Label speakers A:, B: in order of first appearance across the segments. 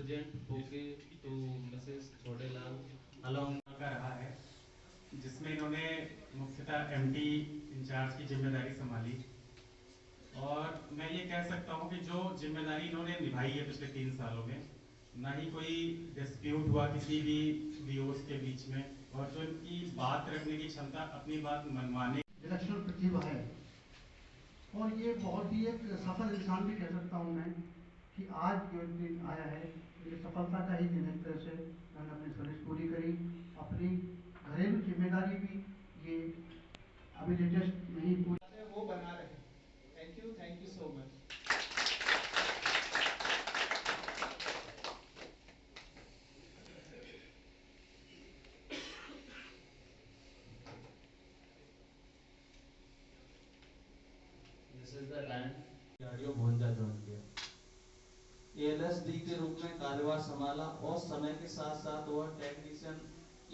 A: present bouquet to Mrs. Chodelal along
B: का रहा है, जिसमें इन्होंने मुख्यतः एमडी इंचार्ज की जिम्मेदारी संभाली। और मैं ये कह सकता हूँ कि जो जिम्मेदारी इन्होंने निभाई है पिछले 3 सालों में, ना ही कोई डिस्प्यूट हुआ किसी भी वीओस के बीच में, और जो इनकी बात रखने की क्षमता, अपनी बात मनवाने
C: विलक्षण प्रतिभा है। और ये बहुत ही एक सफल इंसान भी कह सकता हूँ मैं कि आज जो दिन आया है ये सफलता का ही दिन है। एक तरह से मैंने अपनी सर्विस पूरी करी, अपनी घरेलू जिम्मेदारी भी ये अभी लेटेस्ट नहीं पूरी
D: वो बना रहे। Thank you so much.
A: This is the time DRDO भोंजा ज्वाइन किया। ALSD के रूप में कार्यभार संभाला और समय के साथ साथ वह टेक्नीशियन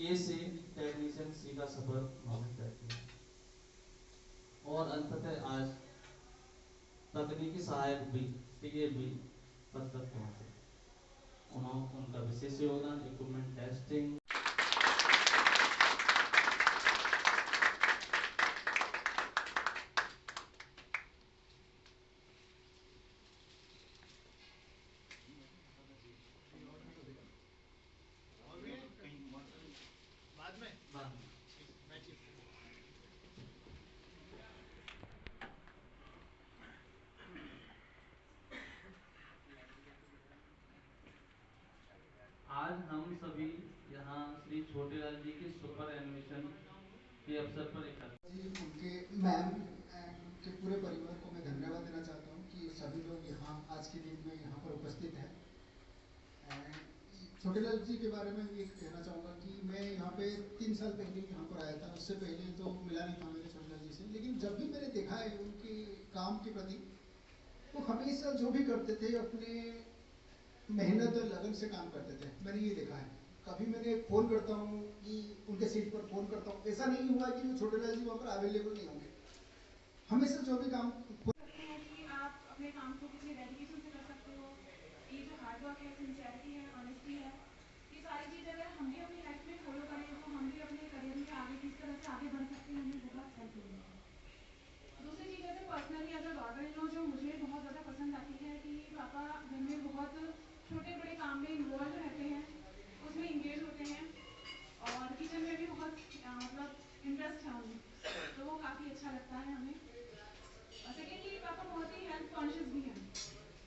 A: ए से टेक्नीशियन सी का सफर नामित तय किया और अंततः आज तकनीकी सहायक भी टीएबी पद तक पहुंचे। उनका विशेष योगदान इक्विपमेंट टेस्टिंग आज हम सभी यहाँ श्री छोटेलाल जी के सुपर एनिमेशन के अवसर पर एकत्र
E: उनके मैम के पूरे परिवार को मैं धन्यवाद देना चाहता हूँ कि सभी लोग यहाँ आज के दिन में यहाँ पर उपस्थित हैं। छोटेलाल जी के बारे में ये कहना चाहूँगा कि मैं यहाँ पे 3 साल पहले यहाँ पर आया था। उससे पहले तो मिला नहीं था मेरे छोटेलाल जी से, लेकिन जब भी मैंने देखा है उनके काम के प्रति, वो हमेशा जो भी करते थे अपने मेहनत और लगन से काम करते थे। मैंने ये देखा है। कभी मैंने फ़ोन करता हूँ कि उनके सीट पर फ़ोन करता हूँ, ऐसा नहीं हुआ कि वो छोटेलाल जी वहाँ पर अवेलेबल नहीं होंगे। हमेशा जो भी काम
F: कि आप अपने काम को कितने डेडिकेशन से कर सकते हो। ये जो हार्ड वर्क है, सिंसियरिटी है, ऑनेस्टी है, ये सारी चीज़ अगर हम भी अपनी लाइफ में फॉलो करें तो हम भी अपने करियर में आगे किस तरह से आगे बढ़ सकते हैं, हमें बहुत हेल्प मिलेगी। दूसरी चीज़ है पर्सनली अगर डॉटर इन लॉ जो मुझे बहुत ज़्यादा पसंद आती है कि पापा घर में बहुत छोटे बड़े काम में इन्वॉल्व रहते हैं, उसमें इंगेज होते हैं और किचन में भी बहुत मतलब इंटरेस्ट है उन्हें, तो वो काफ़ी अच्छा लगता है हमें। और सेकेंडली पापा बहुत ही हेल्थ कॉन्शियस भी हैं।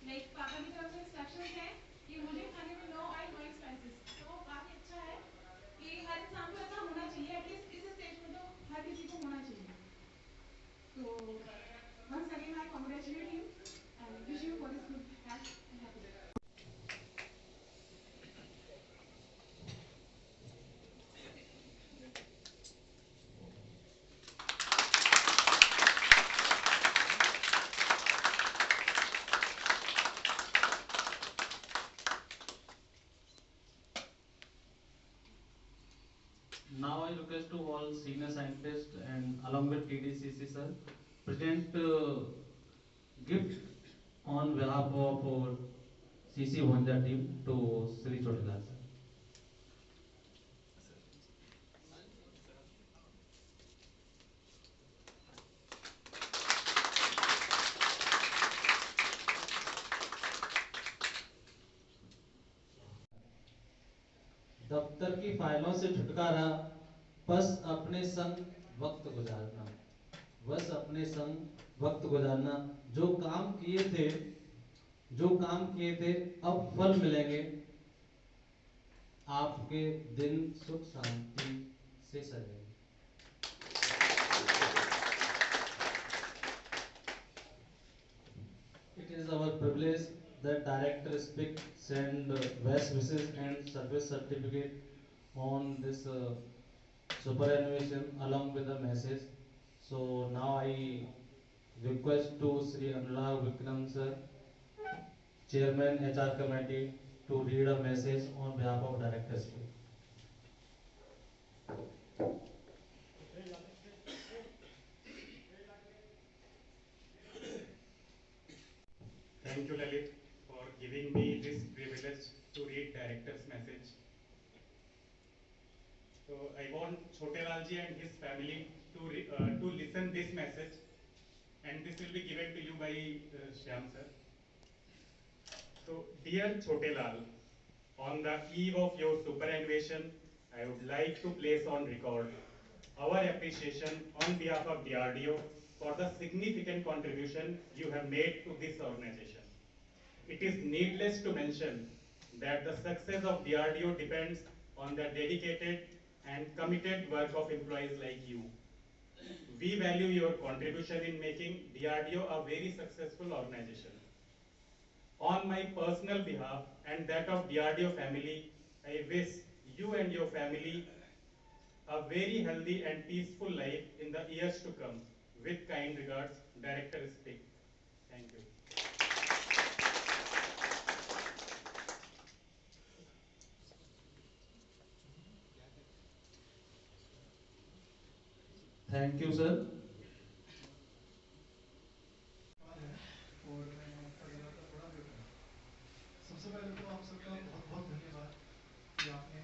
F: लाइक पापा की तरफ से इंस्ट्रक्शंस हैं कि मुझे खाने में नो ऑयल नो स्पाइसेस, तो वो काफ़ी अच्छा है कि हर इंसान को ऐसा होना चाहिए, एटलीस्ट इस स्टेज में तो हर किसी को होना चाहिए। तो once again I congratulate him and wish him for his good health and happiness.
A: Now I request to all senior scientists and along with TDCC sir present gift on behalf of CC Bhonja team to Sri Chotilal sir. दफ्तर की फाइलों से छुटकारा, बस अपने संग वक्त गुजारना, बस अपने संग वक्त गुजारना। जो काम किए थे अब फल मिलेंगे, आपके दिन सुख शांति से सजेंगे। It is our privilege that director speak send best wishes and service certificate on this superannuation along with the message. So now I request to Sri Anurag Vikram sir, Chairman HR Committee, to read a message on behalf of directors.
B: Thank you, Lalit, for giving me this privilege. privileged to read director's message. So I want Chote Lalji and his family to listen this message, and this will be given to you by Shyam sir. So, dear Chote Lal, on the eve of your superannuation, I would like to place on record our appreciation on behalf of DRDO for the significant contribution you have made to this organization. It is needless to mention that the success of DRDO depends on the dedicated and committed work of employees like you. We value your contribution in making DRDO a very successful organization. On my personal behalf and that of DRDO family, I wish you and your family a very healthy and peaceful life in the years to come. With kind regards, Director Speak. Thank you.
A: Thank you sir.
C: और मैं आपका जरा थोड़ा बेटा सबसे पहले तो आप सबका बहुत बहुत धन्यवाद कि आपने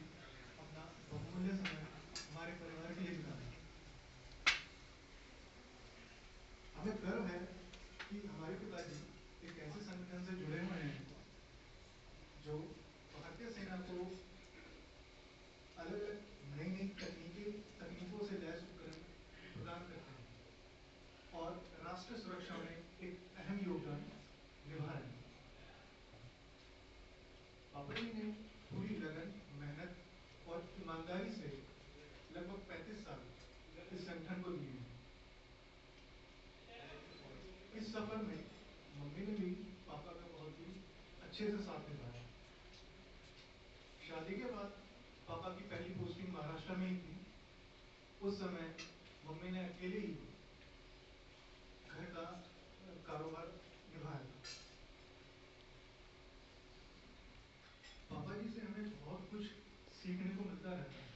C: अपना बहुमूल्य समय हमारे परिवार के लिए बिताया। हमें गर्व है कि हमारे पिताजी एक ऐसे संगठन से जुड़े हुए हैं जो भारतीय सेना को अलग अलग नई नई तकनीकों से लैस उपकरण प्रदान करते हैं और राष्ट्र सुरक्षा में एक अहम योगदान निभा रहे हैं। पापा जी ने पूरी लगन, मेहनत और ईमानदारी से लगभग 35 साल इस संगठन को दिए हैं। इस सफर में मम्मी ने भी पापा का बहुत ही अच्छे से साथ निभाया। शादी के बाद पापा की पहली पोस्टिंग महाराष्ट्र में ही थी। उस समय मम्मी ने अकेले ही घर का कारोबार निभाया था। पापा जी से हमें बहुत कुछ सीखने को मिलता रहता है।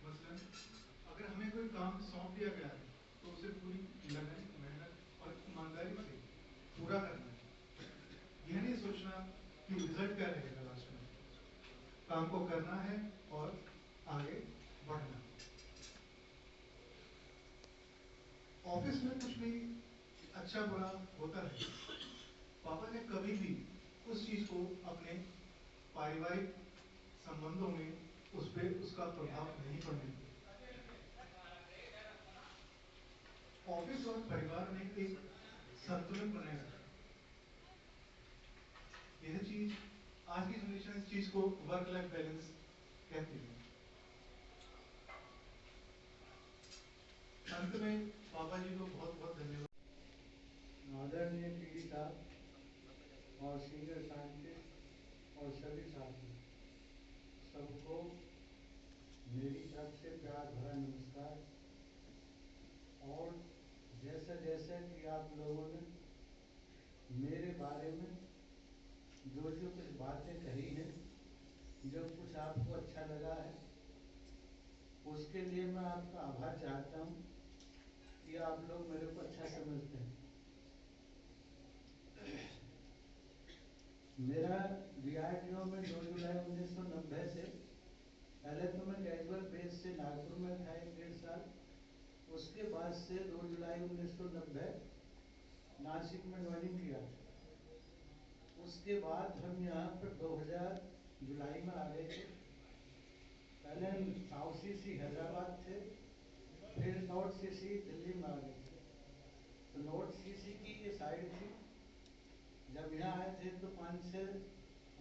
C: मसलन अगर हमें कोई काम सौंप दिया गया है तो उसे पूरी लगन, मेहनत और ईमानदारी से पूरा करना है। यह नहीं सोचना कि रिजल्ट क्या रहेगा लास्ट में। काम को करना है और आगे बढ़ना है। ऑफिस में कुछ भी अच्छा बुरा होता है, पापा ने कभी भी उस चीज को अपने पारिवारिक संबंधों में उसका प्रभाव नहीं पड़ने दिया। ऑफिस और परिवार में एक संतुलन बनाए रखा। यह चीज आज की जनरेशन इस चीज को वर्क लाइफ बैलेंस कहती है। अंत में पापा जी को बहुत बहुत धन्यवाद।
G: आदरणीय पीडी साहब और सीनियर साइंटिस्ट और सभी साथी सबको मेरी तरफ से प्यार भरा नमस्कार। और जैसे जैसे कि आप लोगों ने मेरे बारे में जो कुछ बातें कही हैं, जो कुछ आपको अच्छा लगा है, उसके लिए मैं आपका आभार चाहता हूँ कि आप लोग मेरे को अच्छा समझते हैं। मेरा DRDO में 2 जुलाई 1990 से, पहले तो मैं कैजुअल बेस से नागपुर में था 1.5 साल। उसके बाद से 2 जुलाई 1990 नासिक में ज्वाइनिंग किया। उसके बाद हम यहाँ पर 2000 जुलाई में आ गए थे। पहले हम साउथ सीसी हैदराबाद थे, फिर नॉर्थ सीसी दिल्ली में आ गए थे। तो नॉर्थ सीसी की ये साइड थी। जब यहाँ आए थे तो 5-6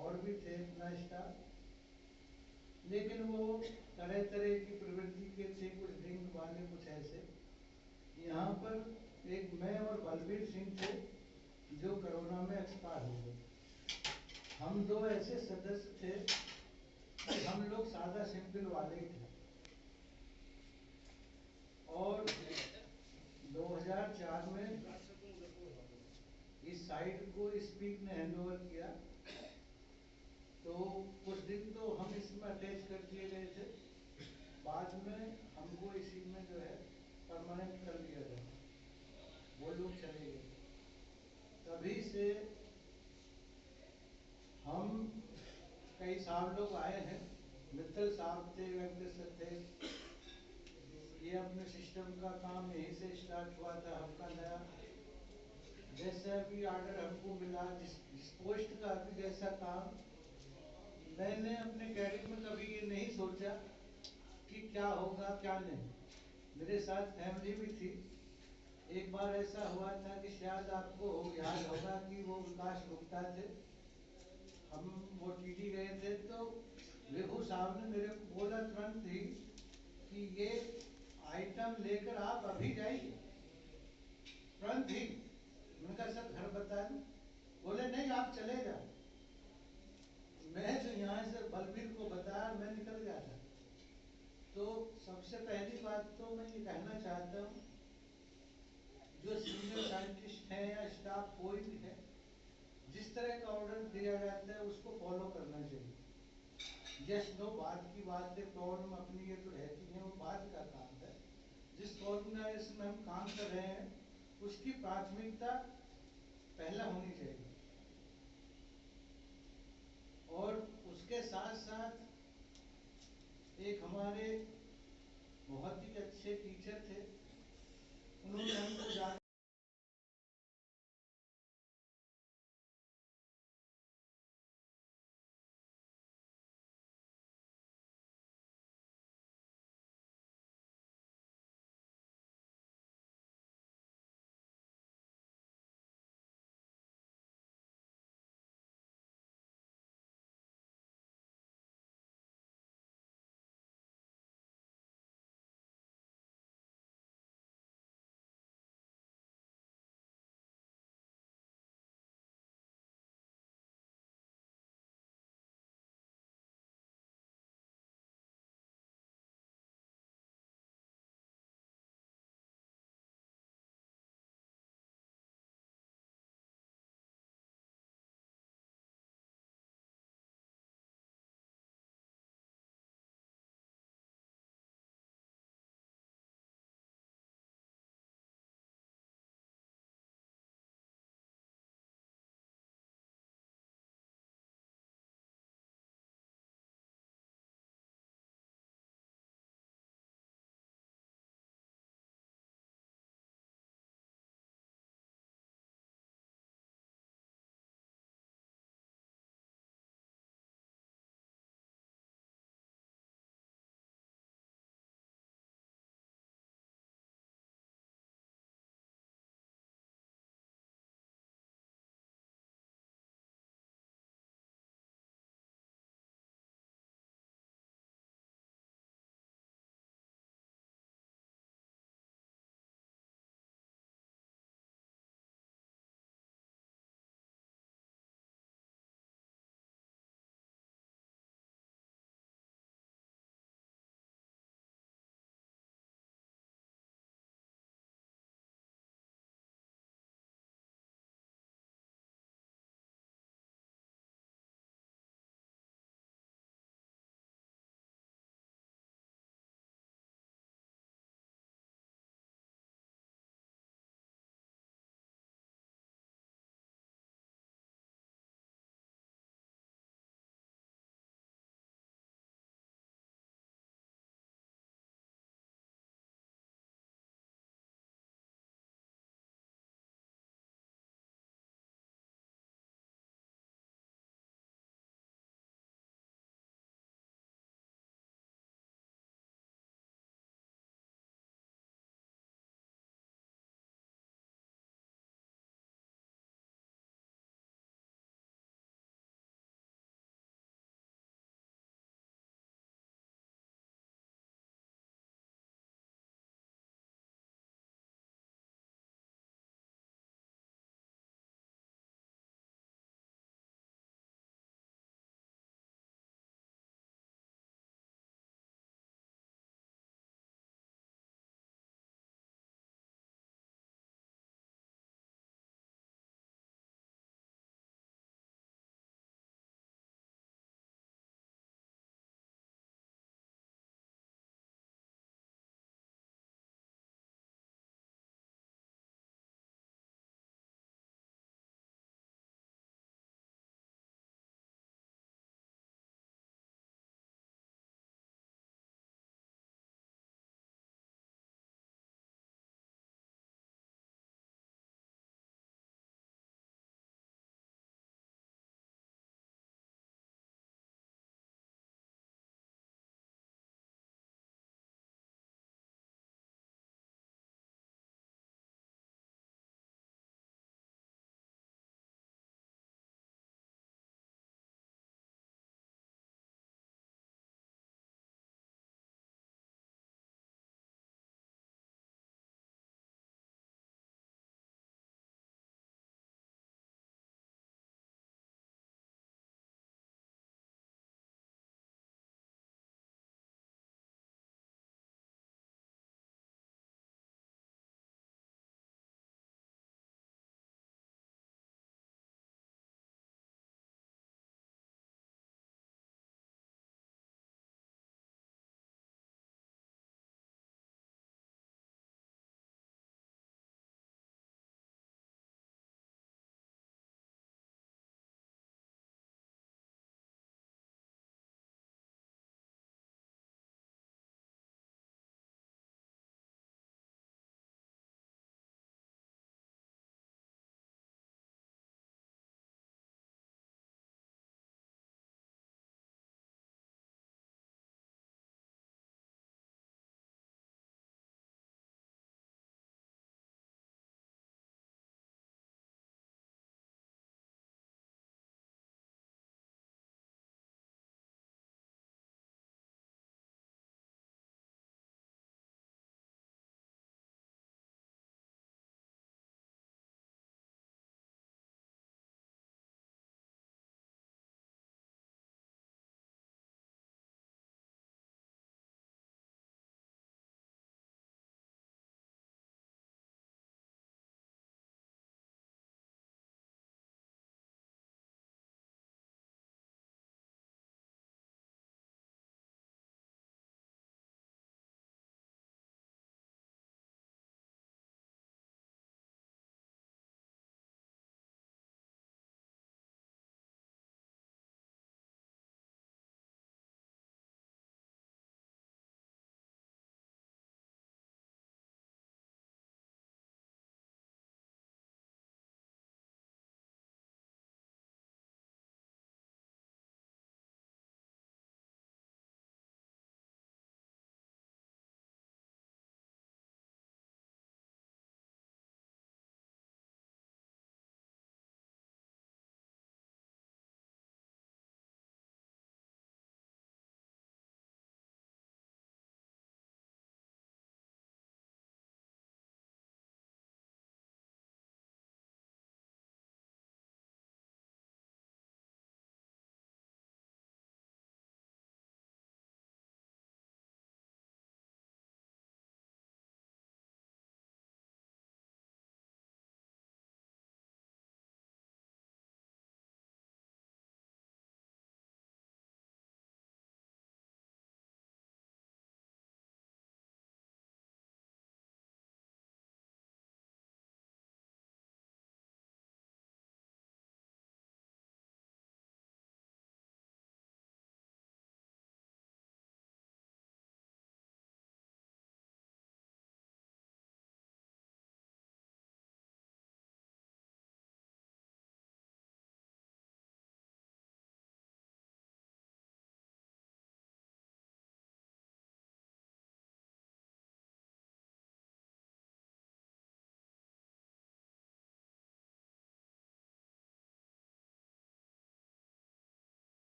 G: और भी थे इतना स्टाफ, लेकिन वो तरह तरह की प्रवृत्ति के थे, कुछ ड्रिंक वाले, कुछ ऐसे। यहाँ पर एक मैं और बलबीर सिंह थे जो कोरोना में एक्सपायर हो गए। हम 2 ऐसे सदस्य थे कि हम लोग सादा सिंपल वाले ही थे। और 2004 में इस साइट को स्पीक ने हैंडओवर किया। तो कुछ दिन तो हम इसमें अटैच कर दिए गए थे। बाद में हमको इसी में जो है परमानेंट कर दिया गया। वो लोग चले गए। तभी से हम कई साहब लोग आए हैं, मित्तल साहब थे, वेंकटेश्वर थे। ये अपने सिस्टम का काम यहीं से स्टार्ट हुआ था आपका नया। जैसे अभी ऑर्डर हमको मिला, जिस पोस्ट का अभी जैसा काम, मैंने अपने कैरियर में कभी ये नहीं सोचा कि क्या होगा क्या नहीं। मेरे साथ फैमिली भी थी। एक बार ऐसा हुआ था कि शायद आपको याद होगा कि वो विकास गुप्ता थे, हम वो टीटी गए थे, तो विभू साहब ने मेरे को बोला तुरंत ही कि ये आइटम लेकर आप अभी जाइए, तुरंत ही। मैंने कहा सर घर बता दूं? बोले नहीं आप चले जाओ। मैं जो यहाँ से बलबीर को बताया, मैं निकल गया था। तो सबसे पहली बात तो मैं ये कहना चाहता हूँ, जो सीनियर साइंटिस्ट हैं या स्टाफ कोई भी है, जिस तरह का ऑर्डर दिया जाता है उसको फॉलो करना चाहिए। यस नो बात की बात है, प्रॉब्लम अपनी ये तो रहती है, वो बात का काम है। जिस ऑर्गेनाइजेशन में हम काम कर रहे हैं उसकी प्राथमिकता पहला होनी चाहिए। और उसके साथ साथ एक हमारे बहुत ही अच्छे टीचर थे, उन्होंने हमको